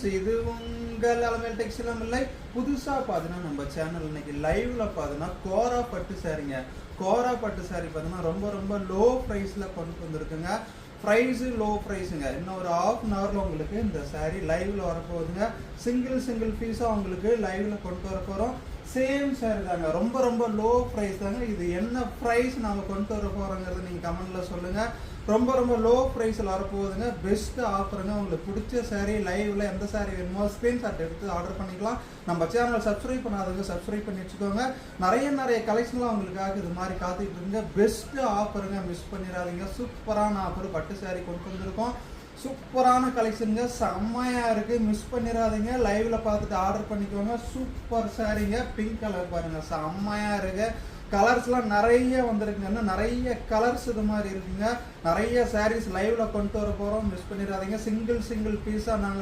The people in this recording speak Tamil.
ஃப்ரெண்ட்ஸ், இது உங்கள் அலமேல் டெக்ஸ்டைல் இல்லை. புதுசாக பார்த்தீங்கன்னா நம்ம சேனல் இன்னைக்கு லைவ்ல பார்த்தீங்கன்னா கோரா பட்டு சாரீங்க. கோரா பட்டு சாரி பார்த்தீங்கன்னா ரொம்ப ரொம்ப லோ ப்ரைஸில் கொண்டு வந்திருக்குங்க. ப்ரைஸு லோ ப்ரைஸுங்க. இன்னும் ஒரு ½ அன் ஹவரில் உங்களுக்கு இந்த சாரீ லைவில் வரப்போகுதுங்க. சிங்கிள் பீஸாக உங்களுக்கு லைவில் கொண்டு வர போகிறோம். சேம் சாரி தாங்க, ரொம்ப ரொம்ப லோ ப்ரைஸ் தாங்க. இது என்ன ப்ரைஸ் நாங்கள் கொண்டு வர போகிறோங்கிறத நீங்கள் கமெண்ட்டில் சொல்லுங்கள். ரொம்ப ரொம்ப லோ ப்ரைஸில் வரப்போகுதுங்க. பெஸ்ட்டு ஆஃபருங்க. உங்களுக்கு பிடிச்ச சாரீ லைவில் எந்த சாரீ வேணுமோ ஸ்க்ரீன்ஷாட் எடுத்து ஆர்டர் பண்ணிக்கலாம். நம்ம சேனலை சப்ஸ்கிரைப் பண்ணாதவங்க சப்ஸ்கிரைப் பண்ணி வச்சுக்கோங்க. நிறைய கலெக்ஷன்லாம் உங்களுக்காக இது மாதிரி காத்துக்கிட்டு இருக்குங்க. பெஸ்ட்டு ஆஃபருங்க, மிஸ் பண்ணிடாதீங்க. சூப்பரான ஆஃபர் பட்டு சாரீ கொண்டு வந்திருக்கோம். சூப்பரான கலெக்ஷனுங்க, செம்மையாக இருக்குது. மிஸ் பண்ணிடாதீங்க. லைவில் பார்த்துட்டு ஆர்டர் பண்ணிக்கோங்க. சூப்பர் சாரீங்க. பிங்க் கலர் பாருங்கள், செம்மையாக இருக்குது. கலர்ஸ்லாம் நிறைய வந்திருக்குங்க. இன்னும் நிறைய கலர்ஸ் இது மாதிரி இருக்குங்க. நிறைய சாரீஸ் லைவ்ல கொண்டு வர போகிறோம். மிஸ் பண்ணிடாதீங்க. சிங்கிள் பீஸாக நாங்கள்